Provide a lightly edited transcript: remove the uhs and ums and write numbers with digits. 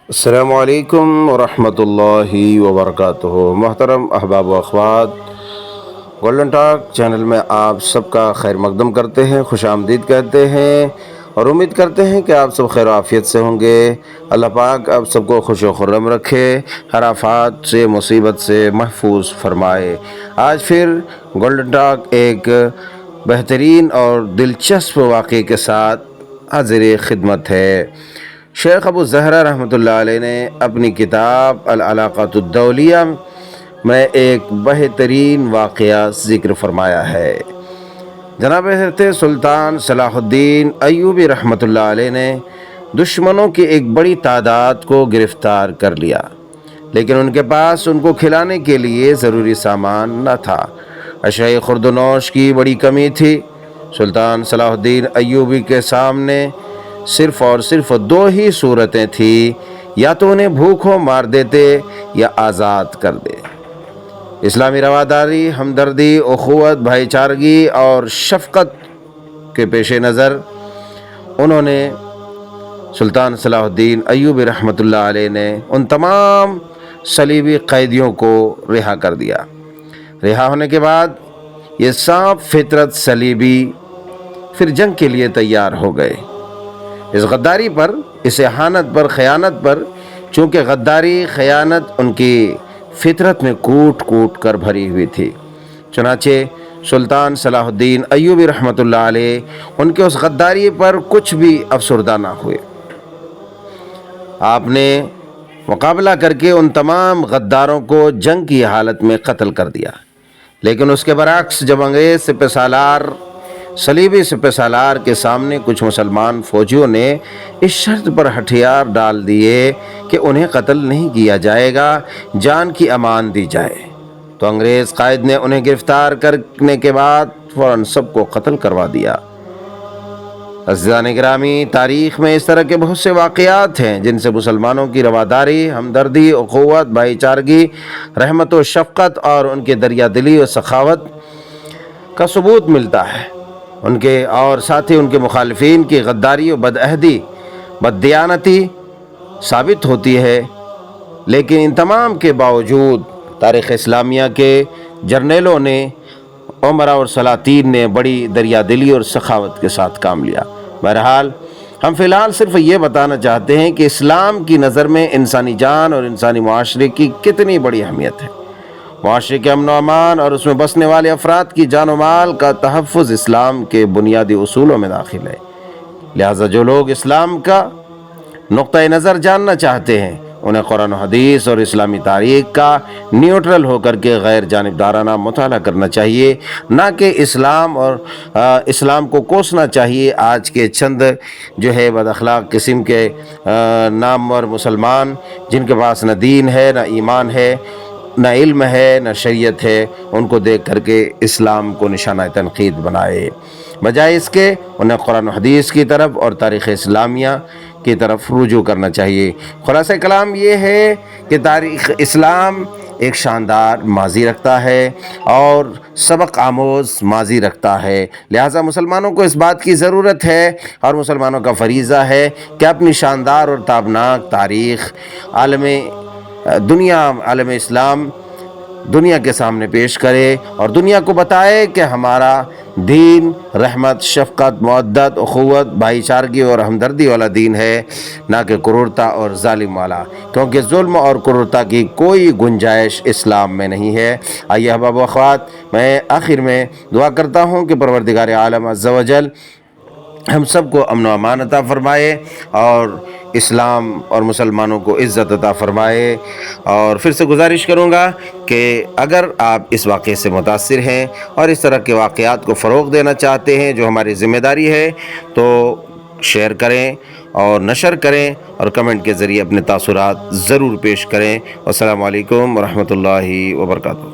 السلام علیکم ورحمۃ اللہ وبرکاتہ۔ محترم احباب و اخوات، گولڈن ٹاک چینل میں آپ سب کا خیر مقدم کرتے ہیں، خوش آمدید کہتے ہیں اور امید کرتے ہیں کہ آپ سب خیر و عافیت سے ہوں گے۔ اللہ پاک آپ سب کو خوش و خرم رکھے، ہر آفات سے مصیبت سے محفوظ فرمائے۔ آج پھر گولڈن ٹاک ایک بہترین اور دلچسپ واقعے کے ساتھ حاضر خدمت ہے۔ شیخ ابو زہرہ رحمۃ اللہ علیہ نے اپنی کتاب العلاقات الدولیہ میں ایک بہترین واقعہ ذکر فرمایا ہے۔ جناب حضرت سلطان صلاح الدین ایوبی رحمۃ اللہ علیہ نے دشمنوں کی ایک بڑی تعداد کو گرفتار کر لیا، لیکن ان کے پاس ان کو کھلانے کے لیے ضروری سامان نہ تھا۔ اشیاء خورد و نوش کی بڑی کمی تھی۔ سلطان صلاح الدین ایوبی کے سامنے صرف اور صرف دو ہی صورتیں تھیں، یا تو انہیں بھوکوں مار دیتے یا آزاد کر دے۔ اسلامی رواداری، ہمدردی، اخوت، بھائی چارگی اور شفقت کے پیش نظر انہوں نے سلطان صلاح الدین ایوبی رحمۃ اللہ علیہ نے ان تمام صلیبی قیدیوں کو رہا کر دیا۔ رہا ہونے کے بعد یہ صاف فطرت صلیبی پھر جنگ کے لیے تیار ہو گئے۔ اس غداری پر، اس احانت پر، خیانت پر، چونکہ غداری، خیانت ان کی فطرت میں کوٹ کوٹ کر بھری ہوئی تھی، چنانچہ سلطان صلاح الدین ایوبی رحمۃ اللہ علیہ ان کے اس غداری پر کچھ بھی افسردہ نہ ہوئے۔ آپ نے مقابلہ کر کے ان تمام غداروں کو جنگ کی حالت میں قتل کر دیا، لیکن اس کے برعکس جب انگریز سپہ سالار، صلیبی سپہ سالار کے سامنے کچھ مسلمان فوجیوں نے اس شرط پر ہتھیار ڈال دیے کہ انہیں قتل نہیں کیا جائے گا، جان کی امان دی جائے، تو انگریز قائد نے انہیں گرفتار کرنے کے بعد فوراً سب کو قتل کروا دیا۔ عزیزان گرامی، تاریخ میں اس طرح کے بہت سے واقعات ہیں جن سے مسلمانوں کی رواداری، ہمدردی، اخوت، بھائی چارگی، رحمت و شفقت اور ان کے دریا دلی و سخاوت کا ثبوت ملتا ہے۔ ان کے اور ساتھ ہی ان کے مخالفین کی غداری و بدعہدی، بددیانتی ثابت ہوتی ہے، لیکن ان تمام کے باوجود تاریخ اسلامیہ کے جرنیلوں نے، عمراء اور سلاطین نے بڑی دریا دلی اور سخاوت کے ساتھ کام لیا۔ بہرحال ہم فی الحال صرف یہ بتانا چاہتے ہیں کہ اسلام کی نظر میں انسانی جان اور انسانی معاشرے کی کتنی بڑی اہمیت ہے۔ معاشرے کے امن و امان اور اس میں بسنے والے افراد کی جان و مال کا تحفظ اسلام کے بنیادی اصولوں میں داخل ہے۔ لہٰذا جو لوگ اسلام کا نقطۂ نظر جاننا چاہتے ہیں، انہیں قرآن و حدیث اور اسلامی تاریخ کا نیوٹرل ہو کر کے غیر جانبدارانہ مطالعہ کرنا چاہیے، نہ کہ اسلام کو کوسنا چاہیے۔ آج کے چند جو ہے بد اخلاق قسم کے نامور مسلمان، جن کے پاس نہ دین ہے، نہ ایمان ہے، نہ علم ہے، نہ شریعت ہے، ان کو دیکھ کر کے اسلام کو نشانہ تنقید بنائے، بجائے اس کے انہیں قرآن و حدیث کی طرف اور تاریخ اسلامیہ کی طرف رجوع کرنا چاہیے۔ خلاصہ کلام یہ ہے کہ تاریخ اسلام ایک شاندار ماضی رکھتا ہے اور سبق آموز ماضی رکھتا ہے، لہٰذا مسلمانوں کو اس بات کی ضرورت ہے اور مسلمانوں کا فریضہ ہے کہ اپنی شاندار اور تابناک تاریخ عالم اسلام دنیا کے سامنے پیش کرے اور دنیا کو بتائے کہ ہمارا دین رحمت، شفقت، مودت، اخوت، بھائی چارگی اور ہمدردی والا دین ہے، نہ کہ کرورتا اور ظالم والا، کیونکہ ظلم اور کرورتا کی کوئی گنجائش اسلام میں نہیں ہے۔ آئیے احباب و اخوات، میں آخر میں دعا کرتا ہوں کہ پروردگار عالم عز و جل ہم سب کو امن و امان عطا فرمائے اور اسلام اور مسلمانوں کو عزت عطا فرمائے۔ اور پھر سے گزارش کروں گا کہ اگر آپ اس واقعے سے متاثر ہیں اور اس طرح کے واقعات کو فروغ دینا چاہتے ہیں جو ہماری ذمہ داری ہے، تو شیئر کریں اور نشر کریں اور کمنٹ کے ذریعے اپنے تاثرات ضرور پیش کریں۔ والسلام علیکم ورحمۃ اللہ وبرکاتہ۔